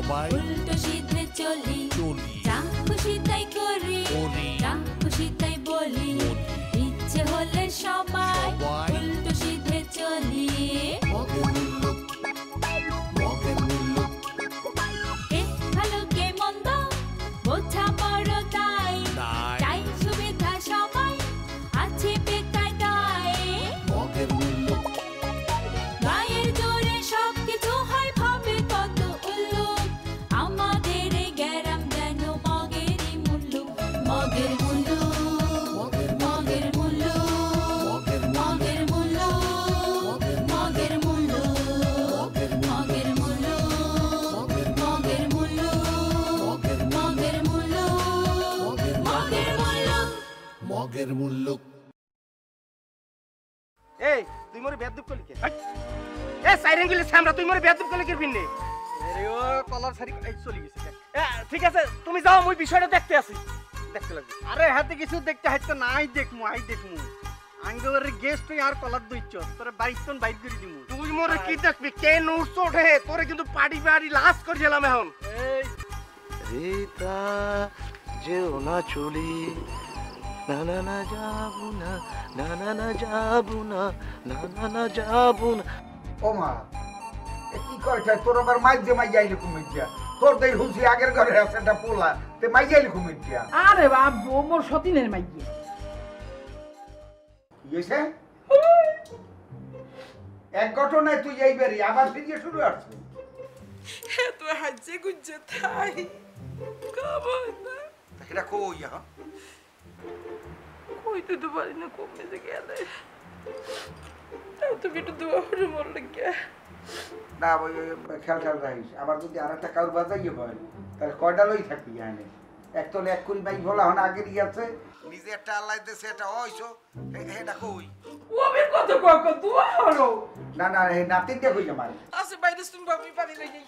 সবাই উল্টো সিধে চলি যা খুশি তাই করি যা খুশি তাই বলি ইচ্ছে হলে সবাই উল্টো সিধে চলি কে ভালো কে মন্দ বোঝা বড় তাই চাই সুবিধা সবাই আছে বেকায়দায় গায়ের জোরে সবকিছু হয় ভাবে কত উল্লুক আমাদের এই গ্যারাম যেন মগেরই মুল্লুক মগের মুল্লুক মগের মুল্লুক মগের মুল্লুক মগের মুল্লুক মগের মুল্লুক মগের মুল্লুক মগের মুল্লুক মগের মুল্লুক মগের মুল্লুক এই তুই মোরে বেয়াদব করলি কে এ সাইরেন গিলে সামরা তুই মোরে বেয়াদব করলি কে বিনলে আরে ও কলার সারি এই চলে গেছে ঠিক আছে তুমি যাও মই বিষয়টা দেখতে আসি দেখতে লাগবে আরে হাতে কিছু দেখতে হাইতো না আই দেখমু আঙ্গের গেস্ট তুই আর কলার দইছ তোরে বাইতন বাইট করে দিমু তুই মোরে কি দেখবি কে নোটস ওঠে তোরে কিন্তু পাড়ি লাশ করে দিলাম এখন এই রিতা যেও না চলি না না না যাবো না না না না যাবো না না না না যাবো না ও মা কি কইছ তোর আবার মাই যাইলে কুমিটিয়া তোর দেই হুঁসি আগের ঘরে আছে একটা পোলা তে মাই যাইলে কুমিটিয়া আরে বাপ মোর সতীনের মাইকি ইয়েছে এক ঘটনায় তুই এইবারই আবার ফিরিয়ে শুরু আসছে তো হাজে গুজে থাই কাবো না এটা কই হ্যাঁ কইতে তো পারি না কমে যে গেলে তাও তুমি একটু দোয়া করে মোর লাগে না ওই খেয়াল রাখিস আবার যদি আর একটা কাউর বাজাইয়ে হয় তাহলে কয়টা লই থাকবি এখানে এক তলে এক করি মাই ভোলা হন আগের আছে নিজে একটা আল্লাহ দেশে এটা হইছো এটা কই ও আমি কত কত দোয়া হলো না না এই নাতিনটা কই আমার আছে বাইরে তুমি বাবি পানি লাগি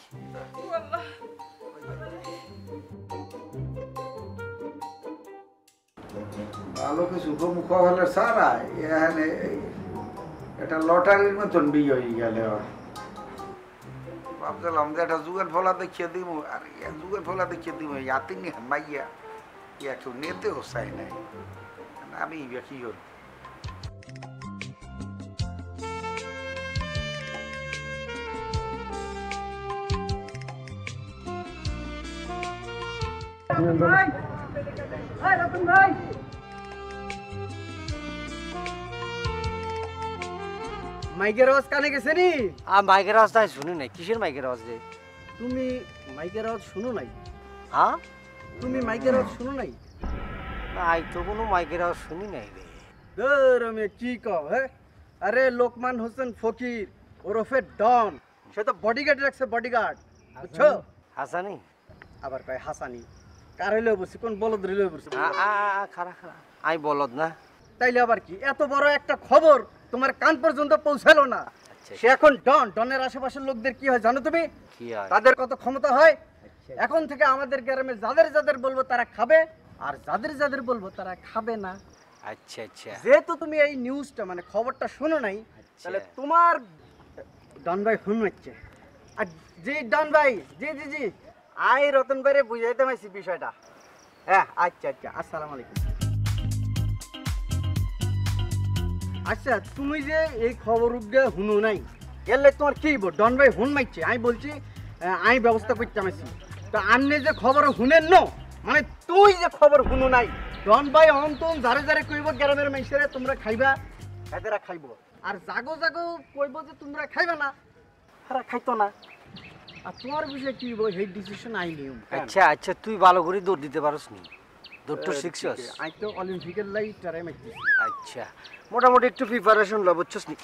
ও আল্লাহ ভালো কিছু মুখ হলে সারা এখানে এটা লটারির মতন বিয়ে হয়ে গেলে ভাবছিলাম যে একটা যুগের ফলা দেখিয়ে দিব আর যুগের ফলা দেখিয়ে দিব ইয়াতিনি মাইয়া ইয়া কেউ নেতেও চাই নাই আমি কি করি রতন ভাই মাইকের আওয়াজ কানে গেছে নি মাইকের আওয়াজ তাই শুনি নাই কিসের মাইকের আওয়াজ রে তুমি মাইকের আওয়াজ শুনো নাই হ্যাঁ তুমি মাইকের আওয়াজ শুনো নাই না আই তো কোনো মাইকের আওয়াজ শুনি নাই রে ধর আমি কি কও হ্যাঁ আরে লোকমান হোসেন ফকির ওরফে ডন সে তো বডিগার্ড রাখছে বডিগার্ড বুঝছো হাসানি আবার কয় হাসানি কার হইলে বসে কোন বলদ হইলে বসে খারা আই বলদ না তাইলে আবার কি এত বড় একটা খবর তোমার কান পর্যন্ত পৌঁছালো না সে এখন ডনের আশেপাশের লোকদের কি হয় জানো তুমি কি হয় তাদের কত ক্ষমতা হয় এখন থেকে আমাদের গ্রামে যাদের বলবো তারা খাবে আর যাদের বলবো তারা খাবে না আচ্ছা আচ্ছা যেহেতু তুমি এই নিউজটা মানে খবরটা শোনো নাই তাহলে তোমার ডন ভাই ফোন হচ্ছে আর জি ডন ভাই জি জি জি আই রতন ভাইরে বুঝাইতে পারছি বিষয়টা হ্যাঁ আচ্ছা আচ্ছা আসসালামু আলাইকুম আচ্ছা তুমি যে এই খবর উঠে শুনো নাই এলে তোমার কি ডন ভাই ফোন মারছে আমি বলছি আমি ব্যবস্থা করতে পারছি তো আপনি যে খবর শুনেন ন মানে তুই যে খবর শুনো নাই ডন ভাই অন্তন যারে কইব গ্রামের মানুষেরা তোমরা খাইবা এদেরা খাইব আর জাগো কইব যে তোমরা খাইবা না তারা খাইতো না আর তোমার বিষয়ে কি বল সেই ডিসিশন আই নিয়ম আচ্ছা আচ্ছা তুই ভালো করে দৌড় দিতে পারস নি দৌড় শিখছস আই তো অলিম্পিকের লাই ট্রাই মারছি আচ্ছা মোটামুটি একটু প্রিপারেশন ল বুঝছস নি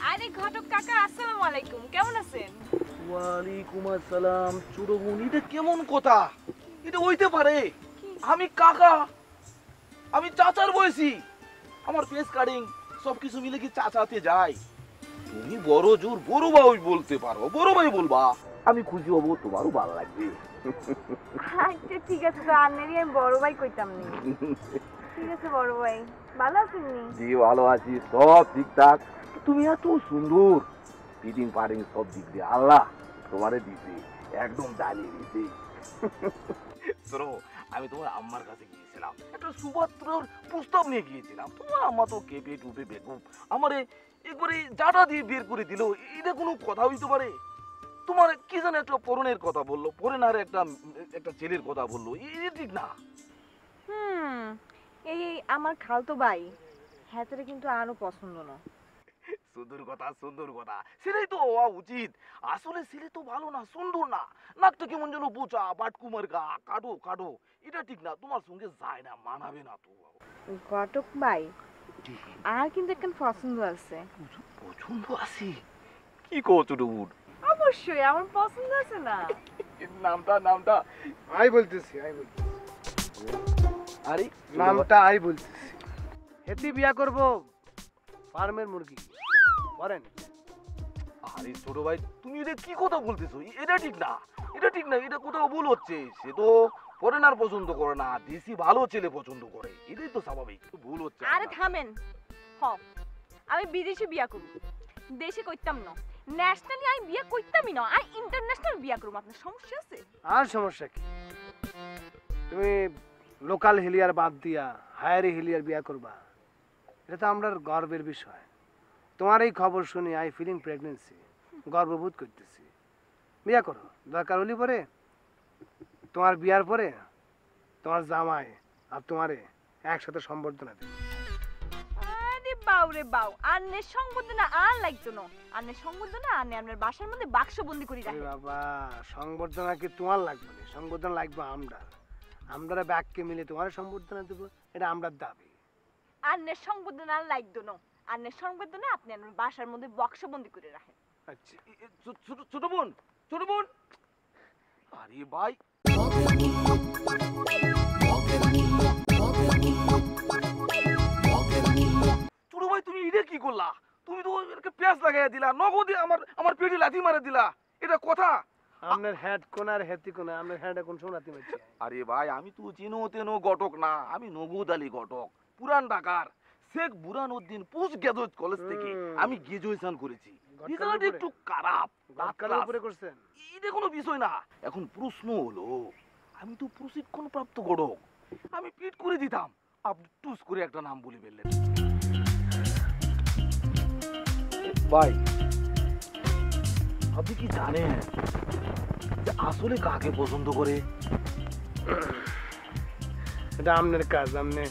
আরে ঘটক কাকা আসসালামু আলাইকুম কেমন আছেন ওয়ালাইকুম আসসালাম চুরমুনি এটা কেমন কথা এটা হইতে পারে আমি কাকা আমি চাচার বয়সী, আমার ফেস কাটিং সবকিছু মিলে কি চাচাতে যায়। তুমি বড় জোর বড় ভাই বলতে পারো, বড় ভাই বলবা, আমি খুশি হবো, তোমারও ভালো লাগবে। আচ্ছা ঠিক আছে, তো আন্নারই আমি বড় ভাই কইতাম নি। ঠিক আছে বড় ভাই, ভালো আছেন নি? জি ভালো আছি, সব ঠিকঠাক। তুমি এত সুন্দর, ফিটিং পারিং সব দিক দিয়ে আল্লাহ তোমারে দিছে, একদম জ্বালিয়ে দিছে। শোনো, আমি তোমার আম্মার কাছে গিয়েছিলাম, একটা সুপাত্রর প্রস্তাব নিয়ে গিয়েছিলাম। তোমার আম্মা তো কেঁপে টুপে বেকুব, আমারে একবারে জাটা দিয়ে বের করে দিল। এটা কোনো কথা হইতে পারে? তোমার কি জানে একটা পরনের কথা বললো, পরেনার একটা ছেলের কথা বললো, এটা ঠিক না। এই আমার খালতো ভাই, হ্যাঁ তোরে কিন্তু আরো পছন্দ না। সুন্দর কথা, সুন্দর কথা, সেটাই তো হওয়া উচিত। আসলে ছেলে তো ভালো না, সুন্দর না, নাকটা কেমন যেন বোচা, বাটকুমার গা, কাটো কাটো, এটা ঠিক না, তোমার সঙ্গে যায় না, মানাবে না তো। ঘটক ভাই, আর কিন্তু একটা পছন্দ আছে। পছন্দ আছে? কি কও ছোটবুট? অবশ্যই আমার পছন্দ আছে না। নামটা আই বলতেছি। আরে নামটা আই বলতেছি। হেতি বিয়া করব ফার্মের মুরগি করেন। আরে ছোট ভাই, তুমি এটা কি কথা বলতেছো? এটা ঠিক না, এটা ঠিক না, এটা কোথাও ভুল হচ্ছে। সে তো ফরেনার পছন্দ করে না, দেশি ভালো ছেলে পছন্দ করে, এটাই তো স্বাভাবিক। ভুল হচ্ছে। আরে থামেন, আমি বিদেশে বিয়া করব, দেশে কইতাম না। ন্যাশনালি আমি বিয়া কইতামই না, আমি ইন্টারন্যাশনাল বিয়া করব। আপনার সমস্যা আছে? আর সমস্যা কি? তুমি লোকাল হিলিয়ার বাদ দিয়া হায়ারি হিলিয়ার বিয়া করবা, এটা তো আমরা গর্বের বিষয়। তোমার এই খবর শুনি আই ফিলিং প্রেগনেন্সি, গর্ববোধ করতেছি। বিয়া করো, দরকার হলে পরে তোমার বিয়ার পরে তোমার জামাই আর তোমারে একসাথে সম্বর্ধনা দেবে। আরে বাউ রে বাউ, আন্নের সংবর্ধনা আর লাগতো না। আন্নের সংবর্ধনা আন্নে আপনার বাসার মধ্যে বাক্সবন্দি করে রাখে। বাবা, সংবর্ধনা কি তোমার লাগবে না? সংবর্ধনা লাগবে আমরা ব্যাগকে মিলে তোমার সম্বর্ধনা দেবো, এটা আমরা দাবি। আন্নের সংবর্ধনা আর লাগতো না। আন্নের সংবর্ধনা আপনি আপনার বাসার মধ্যে বাক্সবন্দি করে রাখেন। আচ্ছা ছোট বোন, ছোট বোন, আরে ভাই, ছোট ভাই তুমি এটা কি করলা? তুমি তো পেঁয়াজ লাগাইয়া দিলা, নগদে আমার পেটে লাথি মারা দিলা, এটা কথা? আপনার হেড কোন আর হেতি কোন? আপনার হেডে কোন শোনাতে পারছি? আরে ভাই, আমি তো চিনো তেনো ঘটক না, আমি নগদ আলী ঘটক, পুরান ঢাকার Sheikh Burhanuddin post graduate college থেকে আমি গ্রাজুয়েশন করেছি। রেজাল্ট একটু খারাপ, উপরে করছেন, এটা কোনো বিষয় না। এখন প্রশ্ন হলো, আমি তো প্রশিক্ষণ প্রাপ্ত ঘটক, আমি পিট করে দিতাম, আপনি টুস করে একটা নাম বলে ফেললেন। ভাই, আপনি কি জানেন যে আসলে কাকে পছন্দ করে? এটা আপনার কাজ। আপনি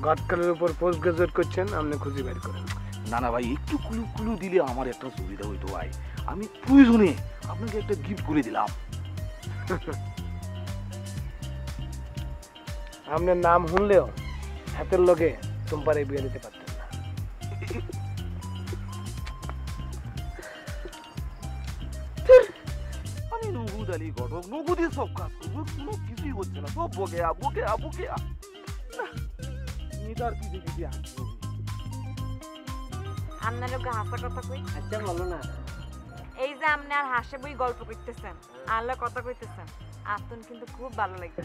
গতকালের উপর পোস্ট গ্রাজুয়েট করছেন, আপনি খুঁজে বের করেন। না না ভাই, একটু ক্লু দিলে আমার একটা সুবিধা হইতো ভাই। আমি প্রয়োজনে আপনাকে একটা গিফট করে দিলাম। আপনার নাম শুনলেও হাতের লগে তোমারে বিয়ে দিতে পারতেন না। আমি নগদ আলী ঘটক, নগদে সব কাজ করবো, কোনো কিছুই হচ্ছে না, সব বকেয়া বকেয়া বকেয়া। মেয়েটার পিছে পিছে আসতে হবে। আপনার লোকে হাসা কথা কই। আচ্ছা বলো না। এই যে আপনি আর হাসে বই গল্প করতেছেন, আল্লাহ কথা কইতেছেন, আপন কিন্তু খুব ভালো লাগছে।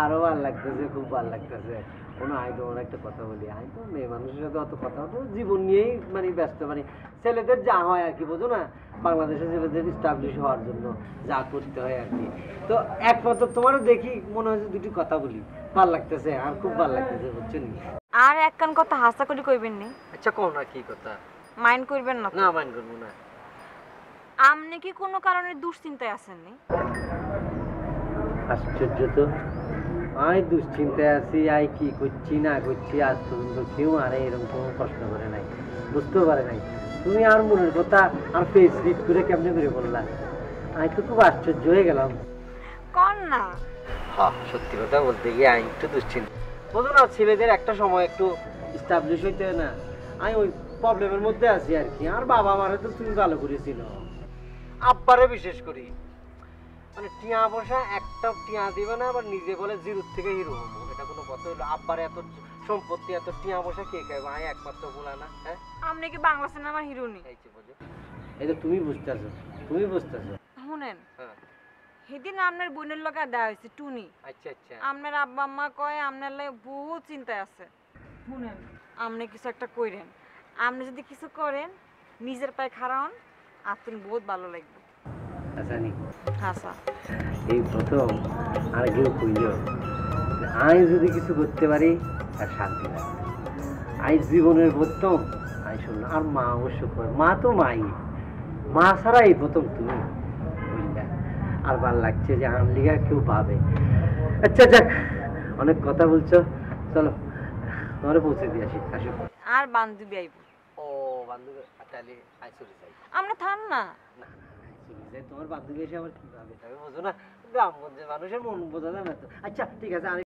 আরো ভালো লাগতেছে, খুব ভালো লাগতেছে। কোনো আই তোমার একটা কথা বলি, আমি তো মেয়ে মানুষের সাথে অত কথা বলতো, জীবন নিয়েই মানে ব্যস্ত। মানে ছেলেদের যা হয় আর কি, বোঝো না, বাংলাদেশের ছেলেদের স্টাবলিশ হওয়ার জন্য যা করতে হয় আর কি। তো একমাত্র তোমারও দেখি মনে হয় যে দুটি কথা বলি, ভালো লাগতেছে, আর খুব ভালো লাগতেছে, বুঝছো নি? আর একখান কথা হাসা করে কইবেন নি? আচ্ছা কও না, কি কথা? মাইন্ড করবেন না? না, মাইন্ড করবো না। আপনি কি কোনো কারণে দুশ্চিন্তায় আছেন নি? আশ্চর্য তো, আমি দুশ্চিন্তায় আছি, আই কি করছি না করছি আজ পর্যন্ত কেউ আরে এরকম কোনো প্রশ্ন করে নাই, বুঝতেও পারে নাই। তুমি আর মনের কথা আর ফেস রিড করে কেমনে করে বললা, আমি তো খুব আশ্চর্য হয়ে গেলাম। কোন না? হ্যাঁ, সত্যি কথা বলতে গিয়ে আমি একটু দুশ্চিন্তা, বোঝো না, ছেলেদের একটা সময় একটু স্টাবলিশ হইতে হয় না, আমি ওই প্রবলেমের মধ্যে আছি আর কি। আর বাবা আমারে তো তুমি ভালো করেছিল, আব্বারে বিশেষ করি, মানে টিয়া পয়সা একটা টিয়া দিবে না, আবার নিজে বলে জিরো থেকে হিরো হবো, এটা কোনো কোনো কথা হইলো? আব্বার এত সম্পত্তি, এত টিয়া পয়সা কে খাইব? আমি একমাত্র বলা না, হ্যাঁ? আপনি কি বাংলা সিনেমার হিরোনি? এই যে বুঝো, এই যে তুমি বুঝতেছো, তুমি বুঝতেছো। শুনেন, হ্যাঁ, সেদিন আপনার বোনের লগে দেওয়া হয়েছে টুনি। আচ্ছা আচ্ছা। আপনার আব্বা আম্মা কয় আপনার লাগে বহু চিন্তায় আছে। শুনেন, আপনি কিছু একটা কইরেন। আপনি যদি কিছু করেন, নিজের পায়ে খাড়া হন, আপনার বহুত ভালো লাগবে। জানি আচ্ছা, এই প্রথম আর কেউ কইল আমি যদি কিছু করতে পারি আর শান্তি লাগবে। আই জীবনের প্রথম আমি শুনলাম, আর মা অবশ্য কয়, মা তো মাই, মা ছাড়া এই প্রথম তুমি বুঝলা। আর ভাল লাগছে যে আনলিগা কেউ পাবে। আচ্ছা যাক, অনেক কথা বলছো, চলো তোমার পৌঁছে দিয়ে আসি। আসো। আর বান্ধবী আইব। ও বান্ধবী, তাহলে আই চলে যাই। আমরা থান না। না, চলে যাই, তোমার বান্ধবী এসে আমার কি ভাবে তবে বোঝো না, গ্রামগঞ্জের মানুষের মন বোঝা যায় না তো। আচ্ছা ঠিক আছে, আমি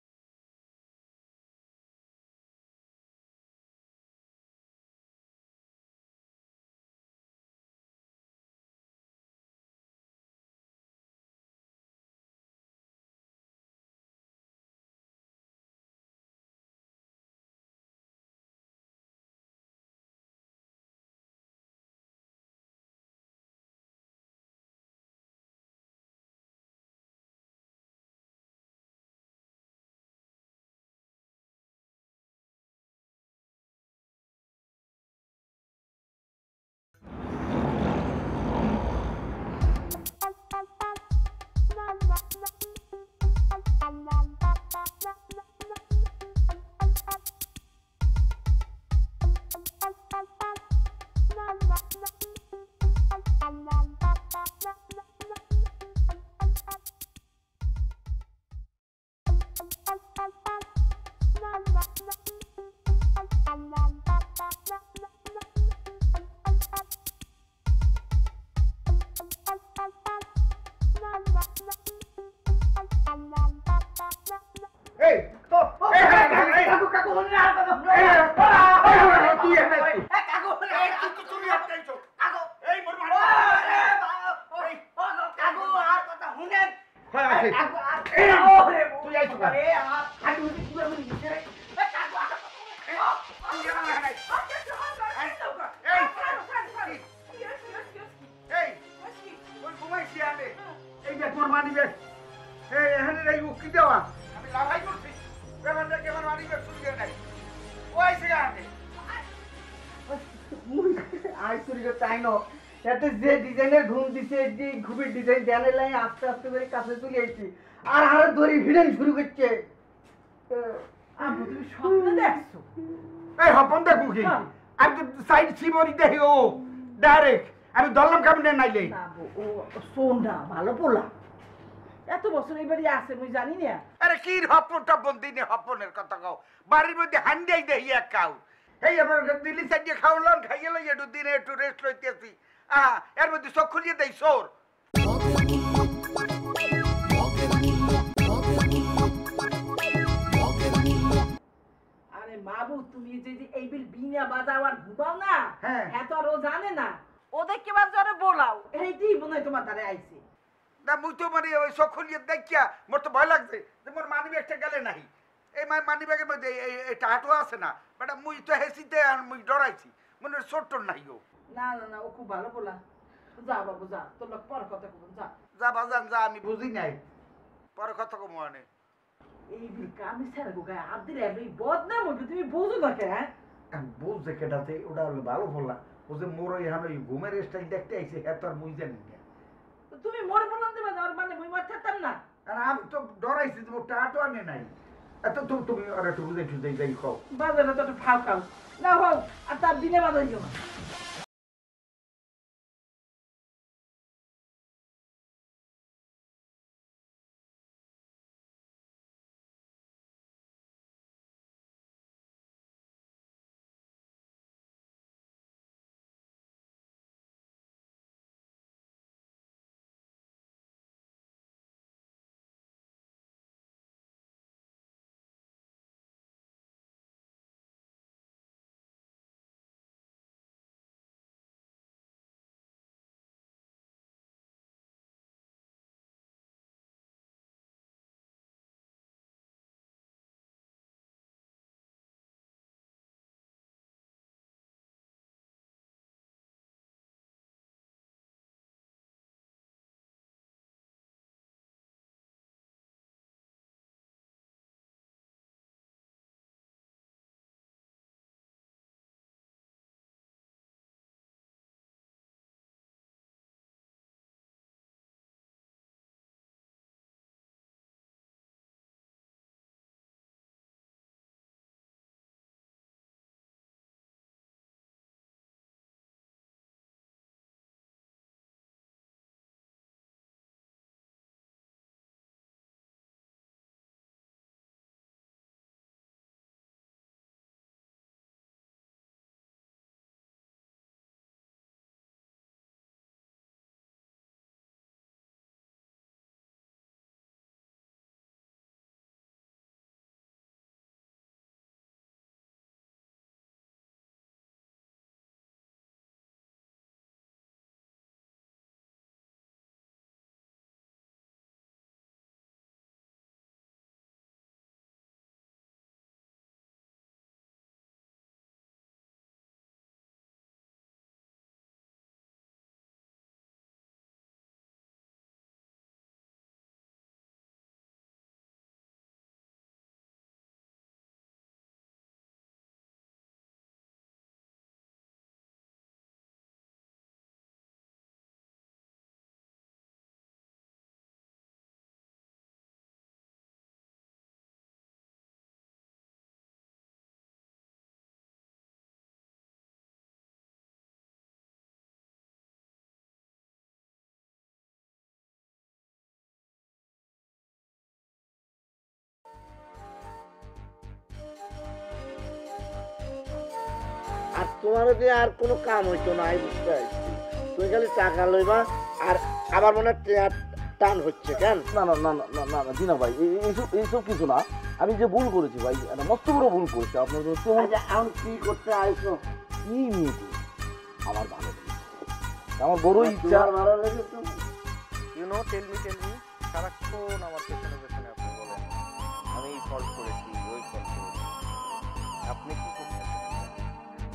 এই তো কাকু কাকু হল না তুই এনে কাকু তুমি আটকাইছো কাকু এই মোর মার ওই কাকু আর কথা শুনেন হয় আছে তুই আইছো আরে কাকু কি করে দিছে রে কাকু তুই এনে নাই এই ওই ঘুমাইছি আনে এই যে তোর মানি বে এই এখানে এই উকি দেওয়া আমি লাভাই করছি বেমানটা কেমন মানি বে শুনতে নাই ওই সে আনে আই চুরি তাই ন এতে যে ডিজাইনের ঘুম দিছে যে ঘুমের ডিজাইন দেয়ালে লাই আস্তে আস্তে করে কাছে চলে আইছি আর আর দড়ি ভিড়ন শুরু করছে। আম্মু তুমি স্বপ্ন দেখছো? এই হপন দেখু কি আমি তো সাইড সিমরি দেখি ও ডাইরেক্ট আমি দললাম কামনে নাইলে বাবু ও সোনা ভালো পোলা, এত বছর এই বাড়ি আছে মুই জানি না। আরে কি হপন টপন দিনে হপনের কথা কও বাড়ির মধ্যে হান্ডাই দেই এক কাউ এই আমার দিল্লি সাইডে খাওয়ালাম খাইয়ে লই একটু দিনে একটু রেস্ট লইতেছি এর মধ্যে চোখ খুলিয়ে দেই সোর আরে বাবু তুমি যে এই বিল বিনা বাজাও আর ঘুমাও না, হ্যাঁ এত আর ও জানে না, ও দেখে বাপ জরে বলাও এইটাই মনে হয় তোমার দ্বারে আইছে না মুই তো মানে ওই চোখ খুলিয়ে দেখিয়া মোর তো ভয় লাগছে যে মোর মানি ব্যাগটা গেলে নাই এই মানি ব্যাগের মধ্যে এই টাটো আছে না বেটা মুই তো হেসিতে আর মুই ডরাইছি মনে ছোট্ট নাই ও না না না ও খুব ভালো পোলা, যা বাবু যা, তোর লোক পর কথা কব যা যা বাজান যা আমি বুঝি নাই পরে কথা কম মানে এই বিল কামি ছাড়া গো গায়ে হাত দিলে এই বদনাম হবে, তুমি বুঝো না কে? বুঝছে কেটাতে ওটা হলো ভালো বললা ও যে মোর এখানে ওই ঘুমের স্টাইল দেখতে আইছে হ্যাঁ তো আর মুই জানি না তুমি মরে বললাম দেবে না, মানে মুই মার থাকতাম না। আর আমি তো ডরাইছি যে মোর টাটো আনে নাই এত তুমি আর একটু বুঝে যাই খাও বাজারে তো একটু ফাও খাও না হোক আর তার দিনে বাজাইও না। তোমার যে আর কোনো কাম হইতো না আমি বুঝতে পারছি তুমি খালি টাকা লইবা আর আবার মনে হয় টান হচ্ছে কেন না না না না না না জিনা ভাই এইসব কিছু না আমি যে ভুল করেছি ভাই একটা মস্ত বড় ভুল করেছি আপনার এখন কি করতে আইছো কি নিয়েছি আমার ভালো আমার বড় ইচ্ছা ভালো লেগেছে ইউ নো টেল মি সারাক্ষণ আমার পেছনে পেছনে আপনি বলেন আমি এই ফল্ট করেছি ওই ফল্ট করেছি আপনি কি করছেন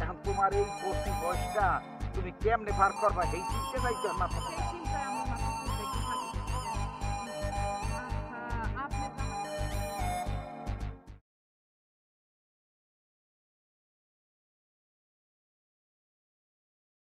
এখন তোমার এই পড়তি বয়সটা তুমি কেমনে পার করবা এই চিন্তা যাইতো না